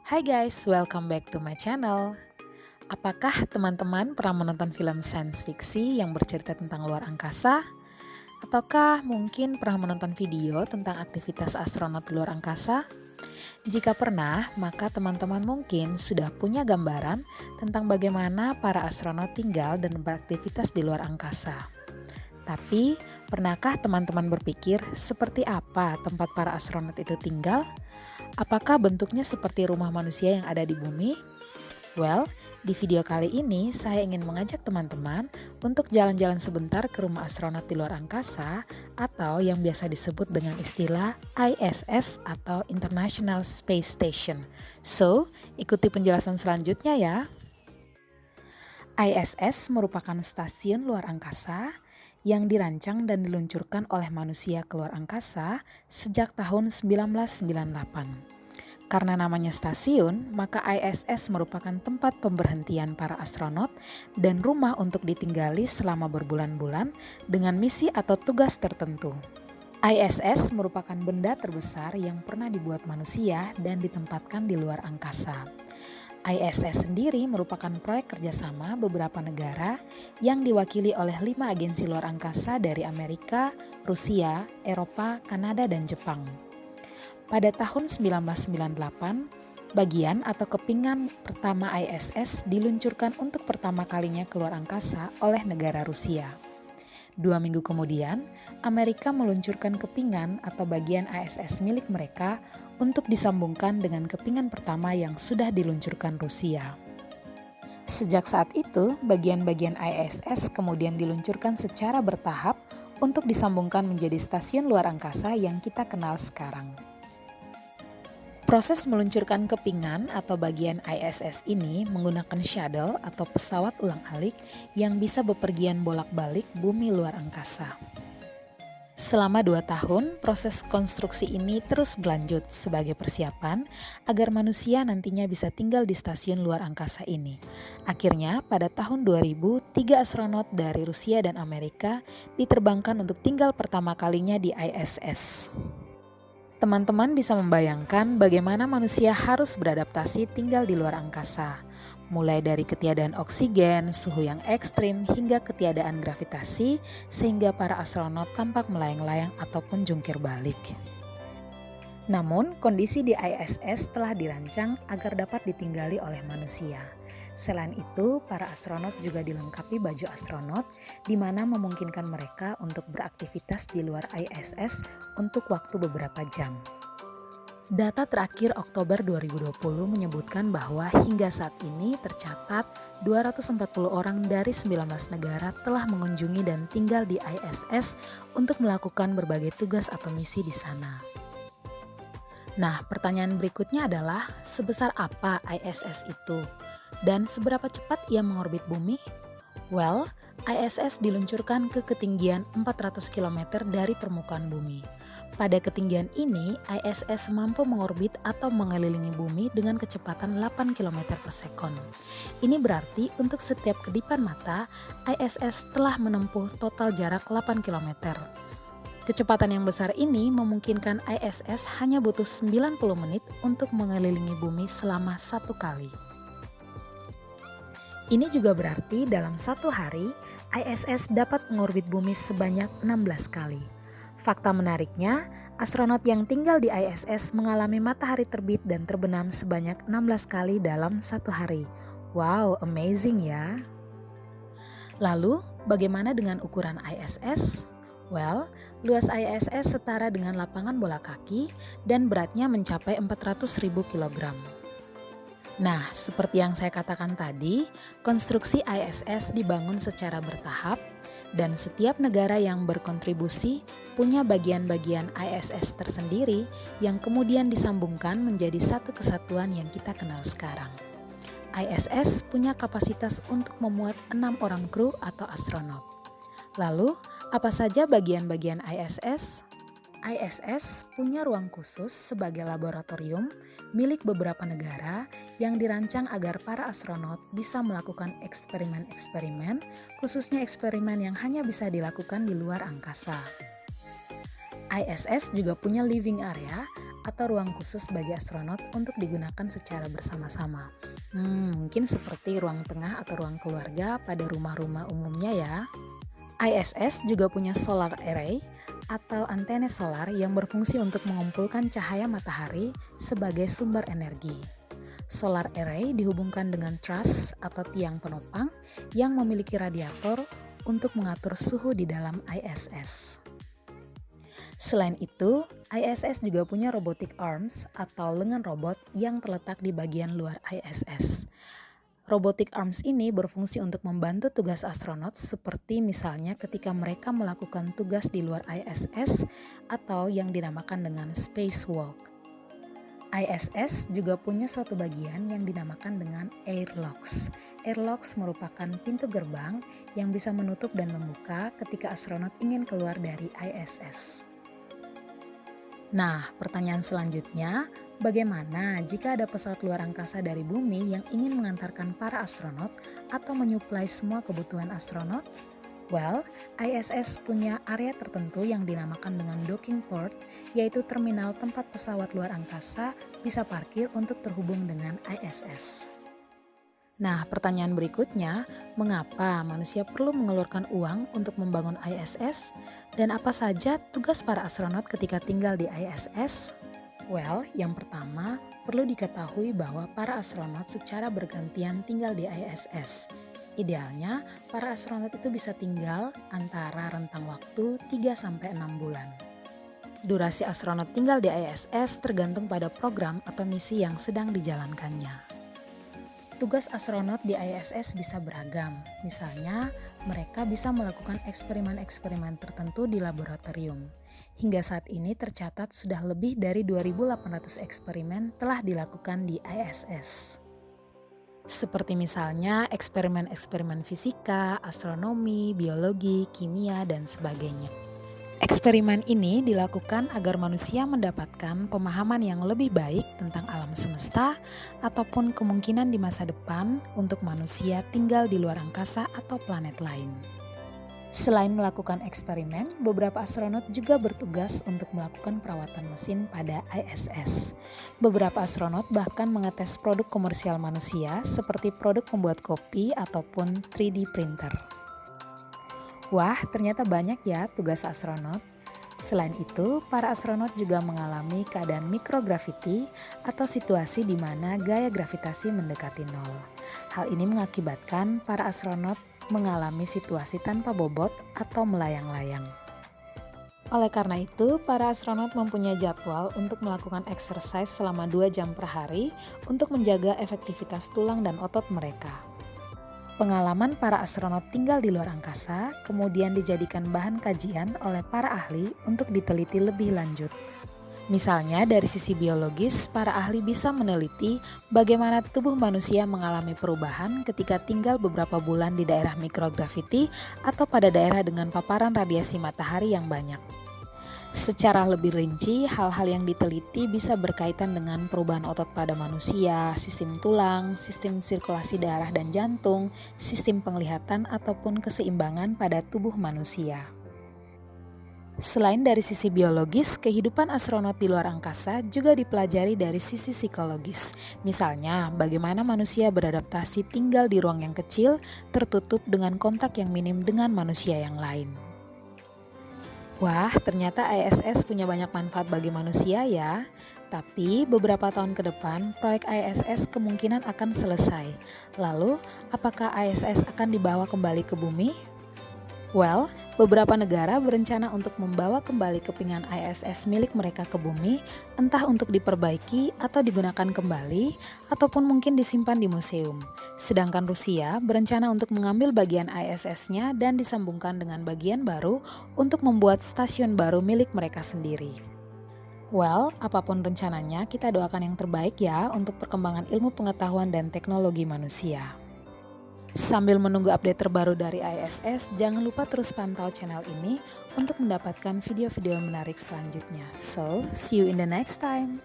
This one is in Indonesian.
Hai guys, welcome back to my channel. Apakah teman-teman pernah menonton film science fiksi yang bercerita tentang luar angkasa? Ataukah mungkin pernah menonton video tentang aktivitas astronot di luar angkasa? Jika pernah, maka teman-teman mungkin sudah punya gambaran tentang bagaimana para astronot tinggal dan beraktivitas di luar angkasa. Tapi, pernahkah teman-teman berpikir seperti apa tempat para astronot itu tinggal? Apakah bentuknya seperti rumah manusia yang ada di bumi? Well, di video kali ini saya ingin mengajak teman-teman untuk jalan-jalan sebentar ke rumah astronot di luar angkasa atau yang biasa disebut dengan istilah ISS atau International Space Station. So, ikuti penjelasan selanjutnya ya. ISS merupakan stasiun luar angkasa yang dirancang dan diluncurkan oleh manusia ke luar angkasa sejak tahun 1998. Karena namanya stasiun, maka ISS merupakan tempat pemberhentian para astronot dan rumah untuk ditinggali selama berbulan-bulan dengan misi atau tugas tertentu. ISS merupakan benda terbesar yang pernah dibuat manusia dan ditempatkan di luar angkasa. ISS sendiri merupakan proyek kerjasama beberapa negara yang diwakili oleh 5 agensi luar angkasa dari Amerika, Rusia, Eropa, Kanada, dan Jepang. Pada tahun 1998, bagian atau kepingan pertama ISS diluncurkan untuk pertama kalinya keluar angkasa oleh negara Rusia. 2 minggu kemudian, Amerika meluncurkan kepingan atau bagian ISS milik mereka untuk disambungkan dengan kepingan pertama yang sudah diluncurkan Rusia. Sejak saat itu, bagian-bagian ISS kemudian diluncurkan secara bertahap untuk disambungkan menjadi stasiun luar angkasa yang kita kenal sekarang. Proses meluncurkan kepingan atau bagian ISS ini menggunakan shuttle atau pesawat ulang-alik yang bisa bepergian bolak-balik bumi luar angkasa. Selama 2 tahun, proses konstruksi ini terus berlanjut sebagai persiapan agar manusia nantinya bisa tinggal di stasiun luar angkasa ini. Akhirnya, pada tahun 2000, 3 astronot dari Rusia dan Amerika diterbangkan untuk tinggal pertama kalinya di ISS. Teman-teman bisa membayangkan bagaimana manusia harus beradaptasi tinggal di luar angkasa, mulai dari ketiadaan oksigen, suhu yang ekstrim, hingga ketiadaan gravitasi, sehingga para astronot tampak melayang-layang ataupun jungkir balik. Namun, kondisi di ISS telah dirancang agar dapat ditinggali oleh manusia. Selain itu, para astronot juga dilengkapi baju astronot, di mana memungkinkan mereka untuk beraktivitas di luar ISS untuk waktu beberapa jam. Data terakhir Oktober 2020 menyebutkan bahwa hingga saat ini tercatat 240 orang dari 19 negara telah mengunjungi dan tinggal di ISS untuk melakukan berbagai tugas atau misi di sana. Nah, pertanyaan berikutnya adalah sebesar apa ISS itu? Dan seberapa cepat ia mengorbit bumi? Well, ISS diluncurkan ke ketinggian 400 km dari permukaan bumi. Pada ketinggian ini, ISS mampu mengorbit atau mengelilingi bumi dengan kecepatan 8 km per sekon. Ini berarti untuk setiap kedipan mata, ISS telah menempuh total jarak 8 km. Kecepatan yang besar ini memungkinkan ISS hanya butuh 90 menit untuk mengelilingi bumi selama 1 kali. Ini juga berarti dalam 1 hari, ISS dapat mengorbit bumi sebanyak 16 kali. Fakta menariknya, astronot yang tinggal di ISS mengalami matahari terbit dan terbenam sebanyak 16 kali dalam 1 hari. Wow, amazing ya! Lalu, bagaimana dengan ukuran ISS? Well, luas ISS setara dengan lapangan bola kaki dan beratnya mencapai 400.000 kg. Nah, seperti yang saya katakan tadi, konstruksi ISS dibangun secara bertahap dan setiap negara yang berkontribusi punya bagian-bagian ISS tersendiri yang kemudian disambungkan menjadi satu kesatuan yang kita kenal sekarang. ISS punya kapasitas untuk memuat 6 orang kru atau astronot. Lalu, apa saja bagian-bagian ISS? ISS punya ruang khusus sebagai laboratorium milik beberapa negara yang dirancang agar para astronot bisa melakukan eksperimen-eksperimen, khususnya eksperimen yang hanya bisa dilakukan di luar angkasa. ISS juga punya living area atau ruang khusus bagi astronot untuk digunakan secara bersama-sama. Mungkin seperti ruang tengah atau ruang keluarga pada rumah-rumah umumnya ya. ISS juga punya solar array atau antena solar yang berfungsi untuk mengumpulkan cahaya matahari sebagai sumber energi. Solar array dihubungkan dengan truss atau tiang penopang yang memiliki radiator untuk mengatur suhu di dalam ISS. Selain itu, ISS juga punya robotic arms atau lengan robot yang terletak di bagian luar ISS. Robotic arms ini berfungsi untuk membantu tugas astronot seperti misalnya ketika mereka melakukan tugas di luar ISS atau yang dinamakan dengan spacewalk. ISS juga punya suatu bagian yang dinamakan dengan airlocks. Airlocks merupakan pintu gerbang yang bisa menutup dan membuka ketika astronot ingin keluar dari ISS. Nah, pertanyaan selanjutnya, bagaimana jika ada pesawat luar angkasa dari bumi yang ingin mengantarkan para astronot atau menyuplai semua kebutuhan astronot? Well, ISS punya area tertentu yang dinamakan dengan docking port, yaitu terminal tempat pesawat luar angkasa bisa parkir untuk terhubung dengan ISS. Nah, pertanyaan berikutnya, mengapa manusia perlu mengeluarkan uang untuk membangun ISS? Dan apa saja tugas para astronot ketika tinggal di ISS? Well, yang pertama, perlu diketahui bahwa para astronot secara bergantian tinggal di ISS. Idealnya, para astronot itu bisa tinggal antara rentang waktu 3-6 bulan. Durasi astronot tinggal di ISS tergantung pada program atau misi yang sedang dijalankannya. Tugas astronot di ISS bisa beragam, misalnya mereka bisa melakukan eksperimen-eksperimen tertentu di laboratorium. Hingga saat ini tercatat sudah lebih dari 2.800 eksperimen telah dilakukan di ISS. Seperti misalnya eksperimen-eksperimen fisika, astronomi, biologi, kimia, dan sebagainya. Eksperimen ini dilakukan agar manusia mendapatkan pemahaman yang lebih baik tentang alam semesta ataupun kemungkinan di masa depan untuk manusia tinggal di luar angkasa atau planet lain. Selain melakukan eksperimen, beberapa astronot juga bertugas untuk melakukan perawatan mesin pada ISS. Beberapa astronot bahkan mengetes produk komersial manusia seperti produk pembuat kopi ataupun 3D printer. Wah, ternyata banyak ya tugas astronot. Selain itu, para astronot juga mengalami keadaan microgravity atau situasi di mana gaya gravitasi mendekati nol. Hal ini mengakibatkan para astronot mengalami situasi tanpa bobot atau melayang-layang. Oleh karena itu, para astronot mempunyai jadwal untuk melakukan exercise selama 2 jam per hari untuk menjaga efektivitas tulang dan otot mereka. Pengalaman para astronot tinggal di luar angkasa kemudian dijadikan bahan kajian oleh para ahli untuk diteliti lebih lanjut. Misalnya dari sisi biologis, para ahli bisa meneliti bagaimana tubuh manusia mengalami perubahan ketika tinggal beberapa bulan di daerah microgravity atau pada daerah dengan paparan radiasi matahari yang banyak. Secara lebih rinci, hal-hal yang diteliti bisa berkaitan dengan perubahan otot pada manusia, sistem tulang, sistem sirkulasi darah dan jantung, sistem penglihatan ataupun keseimbangan pada tubuh manusia. Selain dari sisi biologis, kehidupan astronot di luar angkasa juga dipelajari dari sisi psikologis. Misalnya, bagaimana manusia beradaptasi tinggal di ruang yang kecil, tertutup dengan kontak yang minim dengan manusia yang lain. Wah, ternyata ISS punya banyak manfaat bagi manusia ya. Tapi beberapa tahun ke depan, proyek ISS kemungkinan akan selesai. Lalu, apakah ISS akan dibawa kembali ke bumi? Well, beberapa negara berencana untuk membawa kembali kepingan ISS milik mereka ke bumi, entah untuk diperbaiki atau digunakan kembali, ataupun mungkin disimpan di museum. Sedangkan Rusia berencana untuk mengambil bagian ISS-nya dan disambungkan dengan bagian baru untuk membuat stasiun baru milik mereka sendiri. Well, apapun rencananya, kita doakan yang terbaik ya untuk perkembangan ilmu pengetahuan dan teknologi manusia. Sambil menunggu update terbaru dari ISS, jangan lupa terus pantau channel ini untuk mendapatkan video-video menarik selanjutnya. So, see you in the next time.